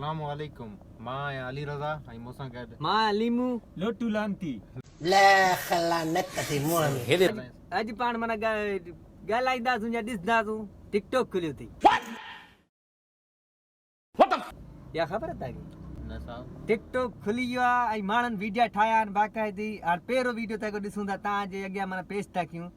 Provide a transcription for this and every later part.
अस्सलाम वालेकुम। मां अली रज़ा ऐं मूंसां गॾु मां लीमू लोटू लांती ला खलानत थी मुंह में अॼु पाण माना ॻाल्हाईंदासूं या ॾिसंदासूं टिकटॉक खुलियो अथई या ख़बर तव्हांखे न साहब टिकटॉक खुली वियो आहे ऐं माण्हुनि वीडियो ठाहिया आहिनि बाक़ाइदी। हाणे पहिरियों वीडियो तव्हांखे ॾिसूं था तव्हांजे अॻियां माना पेश था कयूं।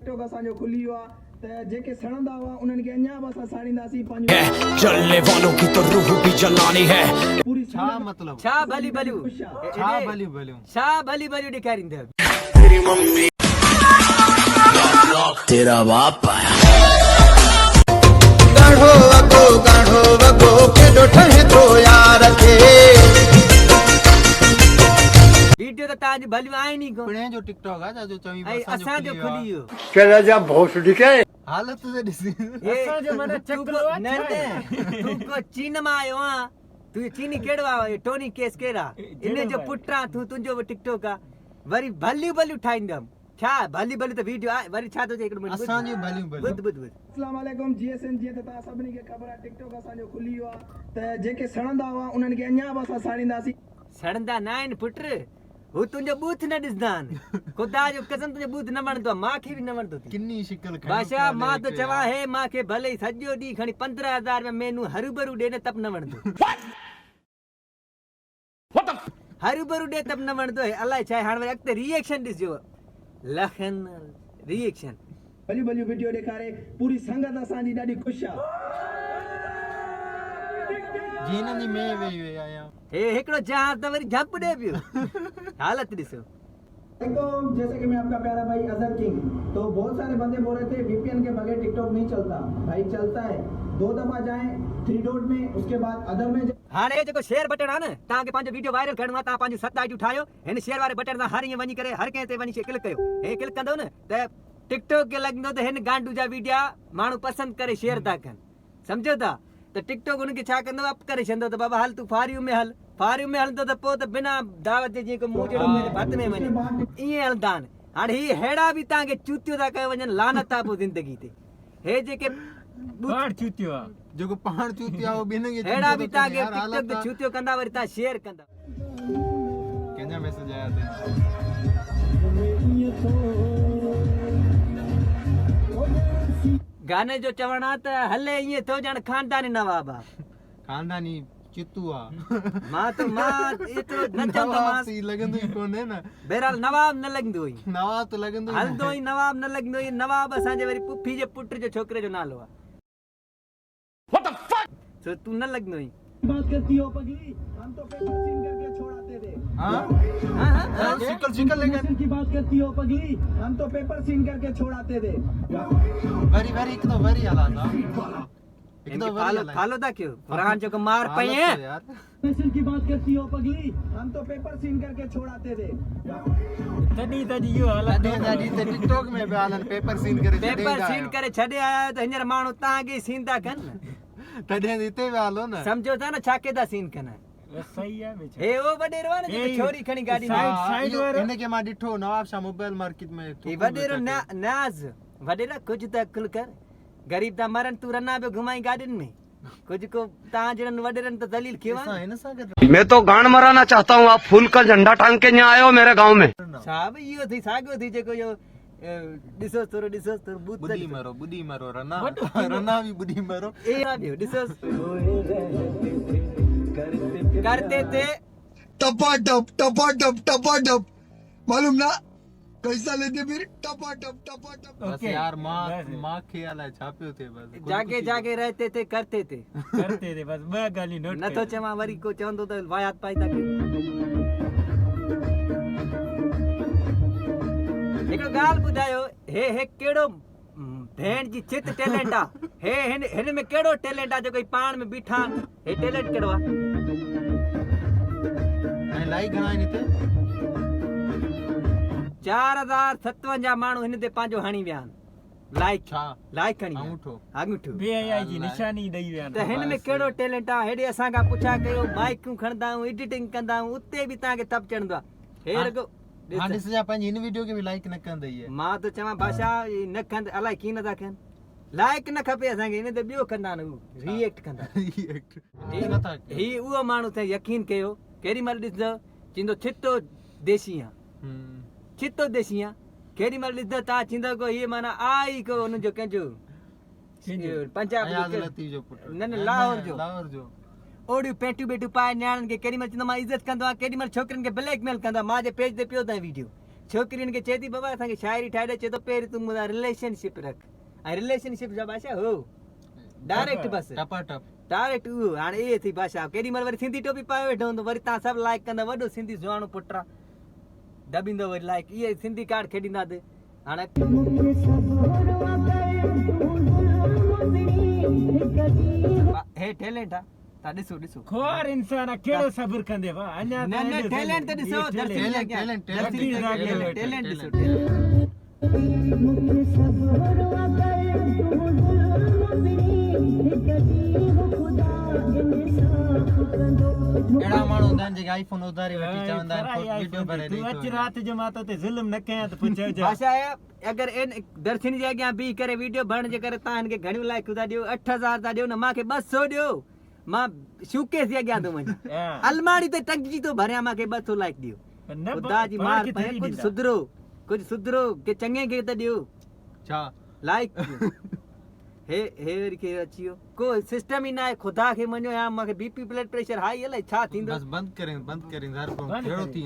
टिकटॉक असांजो खुली वियो आहे त जेके सड़ंदा हुआ उन्हनि खे अञा बि असां साड़ींदासीं पंहिंजो जलने वालों की तो रूह भी जलानी है। पूरी छा मतिलबु छा भली भलियूं छा भलियूं भलियूं छा भली भलियूं ॾेखारींदव। तेरा बाप आया गाढ़ो वगो केडो ठहे तो यार थे वीडियो त तव्हांजी भलियूं आहिनि ई कोन पिणे जो टिकटॉक आहे जो चवीं ऐं असांजो खुली वियो। चला जा भोस दिखे हालत से ॾिसी असांजो माना चकलो न तूं को चीन मां आयो आहीं तूं चीनी कहिड़ो आहे टोनी केस केरु आहे इन जो पुट आहे तूं तुंहिंजो बि टिकटॉक आहे वरी भलियूं भलियूं ठाहींदमि छा भली भली त वीडियो आहे वरी छा थो चए हिकिड़ो मिनट असांजी भलियूं भलियूं ॿुध ॿुध ॿुध अस्सलाम वालेकुम जीएसएन जीअं त तव्हां सभिनी खे ख़बर आहे टिकटॉक असांजो खुली वियो आहे त जेके सड़ंदा हुआ उन्हनि खे अञा बि असां साड़ींदासीं। सड़ंदा न आहिनि पुट हू तुंहिंजो बूथ न ॾिसंदा आहिनि ख़ुदा जो कसम तुंहिंजो बूथ न वणंदो आहे मूंखे बि न वणंदो अथई। किन्नी शिकल बादशाह मां त चवां हे मूंखे भले ई सॼो ॾींहुं खणी 15,000 में मेनू हरूभरू ॾे न तब न वणंदो हरूभरू ॾे तब न वणंदो अलाए छा आहे। हाणे वरी अॻिते रिएक्शन ॾिसजो लखनि रिएक्शन भलियूं भलियूं वीडियो ॾेखारे पूरी संगत असांजी ॾाढी ख़ुशि आहे। जीननि जी में वेही वेही आहियां हे हिकिड़ो जहाज त वरी झप ॾे पियो हालत ॾिसो। देखो जैसे कि मैं आपका प्यारा भाई अजहर किंग तो बहुत सारे बंदे बोल रहे थे वीपीएन के बगैर टिकटॉक नहीं चलता। भाई चलता है 2 दफा जाएं 3 डॉट में उसके बाद अदर में हाणे जेको शेयर बटन आहे न तव्हांखे पंहिंजो वीडियो वायरल करणो आहे तव्हां पंहिंजी 7 आइडियूं ठाहियो हिन शेयर वारे बटन सां हर ईअं वञी करे हर कंहिं ते वञी क्लिक कयो। हे क्लिक कंदो न त टिकटॉक खे लॻंदो त हिन गांडू जा वीडियो माण्हू पसंदि करे शेयर था कनि सम्झो था त टिकटॉक हुनखे छा कंदो अप करे छॾंदो त बाबा हल तूं फारियूं में हलंदो त पोइ त बिना दावत जे जीअं मूं जहिड़ो भत में वञे ईअं हलंदा आहिनि। हाणे हीअ अहिड़ा बि तव्हांखे चूतियूं था कयो वञनि लानत आहे पोइ ज़िंदगी ते हे जेके बाढ़ चूतियो आहे जेको पाण चूती आहे उहो ॿिन्हिनि खे अहिड़ा बि तव्हांखे टिकटॉक ते चूतियो कंदा वरी तव्हां शेयर कंदा। कंहिंजा मैसेज आया अथई गाने जो चवण आहे त हले ईअं थो ॼण खानदानी नवाब आहे खानदानी चितू आहे मां एतिरो न चवंदोमांसि लॻंदो ई कोन्हे न बहरहाल नवाब न लॻंदो ई नवाब त लॻंदो ई न। हलंदो ई नवाब न लॻंदो ई नवाब असांजे वरी पुफी जे पुट जो छोकिरे जो नालो आहे सो तू न लॻंदो ई बात करती हो पगली हम तो पेपर सीन करके छोड़ाते थे। हाँ शिकल शिकल लेकिन की बात करती हो पगली हम तो पेपर सीन करके छोड़ाते थे। वरी वरी हिकु दफ़ो वरी हलां था हिकु दफ़ो वरी हलां फालो था कयो फरहान जो को मार पई है यार पेपर की बात करती हो पगली हम तो पेपर सीन करके छोड़ाते थे। तॾहिं इहो हालत तॾहिं त टिकटॉक में बि हलनि पेपर सीन करे पेपर सीन करे छॾे आया आहियो त हींअर माण्हू तव्हांखे सीन था कनि तॾहिं हिते बि हलो न सम्झो था न छा के था सीन कनि सही आहे बेचारो हे वो वॾेरो आहे न जेको छोरी खणी गाॾी में साइड वारो हिनखे मां ॾिठो नवाब शाह मोबाइल मार्केट में हे वॾेरो नाज़ वॾेरा कुझु त अकुल कर गरीब था मरनि तूं रना पियो घुमाई गाॾियुनि में कुझु को तव्हां जहिड़नि वॾेरनि त दलील खियो आहे हिन सां गॾु मैं तो गांड मराना चाहता हूँ। आप फूल का झंडा टांग के यहाँ आए हो मेरे गांव में। छा बि इहो थी साॻियो थी जेको इहो ॾिसो थोरो बूथ ॿुधी मरो रना बि ॿुधी मरो ए ॿियो ॾिसो करते थे टपा मालूम ना कैसा लेते फिर टपा बस यार मां खे अलाए छा पियो थिए बस जागे जागे रहते थे करते थे बस ॿ ॻाल्हियूं नोट नथो चवां वरी को चवंदो त वायात पाई था कयो। हिकिड़ो ॻाल्हि ॿुधायो हे कहिड़ो भेण जी चित टैलेंट आहे हिन में कहिड़ो टैलेंट आहे जेको पाण में बीठा हे टैलेंट कहिड़ो आहे ऐं लाइक घणा आहिनि हिते 4057 माण्हू हिन ते पंहिंजो हणी विया आहिनि लाइक छा लाइक खणी अंगूठो बेहयाई जी निशानी ॾेई विया त हिन में कहिड़ो टैलेंट आहे हेॾे असां खां पुछा कयो माइकूं खणंदा आहियूं एडिटिंग कंदा आहियूं उते बि तव्हांखे तप चढ़ंदो आहे हे रुगो ॾिसजां पंहिंजी हिन वीडियो खे बि लाइक न कंदई मां त चवां भाषा न कंद अलाए कीअं नथा कनि लाइक न खपे असांखे इन ते ॿियो कंदा न रिएक्ट कंदा नथा ही उहो माण्हू ते यकीन कयो केॾी महिल ॾिसंदो चींदो छितो देसी आहे छितो देसी आहे केॾी महिल ॾिसंदो तव्हां चींदो को हीअ माना आई को हुनजो कंहिंजो पंजाब अयाज़ लतीफ़ जो पुट न लाहौर जो लाहौर जो ओड़ियूं पेटियूं बेटियूं पाए न्याणियुनि खे केॾी महिल चवंदो मां इज़त कंदो आहियां केॾी महिल छोकिरियुनि खे ब्लैकमेल कंदो आहे मां जे पेज ते पियो अथई वीडियो छोकिरियुनि खे चए थी बाबा असांखे शाइरी ठाहे ॾे चए थो पहिरीं तूं मुंहिंजा रिलेशनशिप रख ऐं रिलेशनशिप जा भाषा हो डायरेक्ट बसि टपा टप डायरेक्ट उहो हाणे इहे थी भाषा केॾी महिल वरी सिंधी टोपी पाए वेठो हूंदो वरी तव्हां सभु लाइक कंदा वॾो सिंधी सुहिणो पुट आहे दॿींदो वरी लाइक इहे सिंधी कार्ड खेॾींदासीं हाणे हे टैलेंट आहे तव्हां ॾिसो ॾिसो खोर इंसान आहे, कहिड़ो सब्र कंदे वा अञा न न टैलेंट त ॾिसो दर्शनी talent, अॻियां talent, दर्शनी talent, अॻियां talent, टैलेंट talent. ॾिसो talent। अहिड़ा माण्हू हूंदा आहिनि जेके आईफोन उधारी वठी चवंदा आहिनि वीडियो भरे तूं अच रात जो मां ते ज़ुल्म न कयां त पुछो जा भाषा आहे अगरि इन दर्शनी जे अॻियां बीह करे वीडियो भरण जे करे तव्हां हिनखे घणियूं लाइकूं था ॾियो 8000 था ॾियो न मूंखे 200 ॾियो मां शूकेस जे अॻियां थो वञा अलमारी ते टंगजी थो भरियां मूंखे 200 लाइक ॾियो ख़ुदा जी मार पए कुझु सुधरो के चङे खे त ॾियो छा लाइक हे वरी केरु अची वियो को सिस्टम ई न आहे ख़ुदा खे मञो या मूंखे बीपी ब्लड प्रेशर हाई अलाए छा थींदो बस बंद करें हर को बंद कहिड़ो करें। थी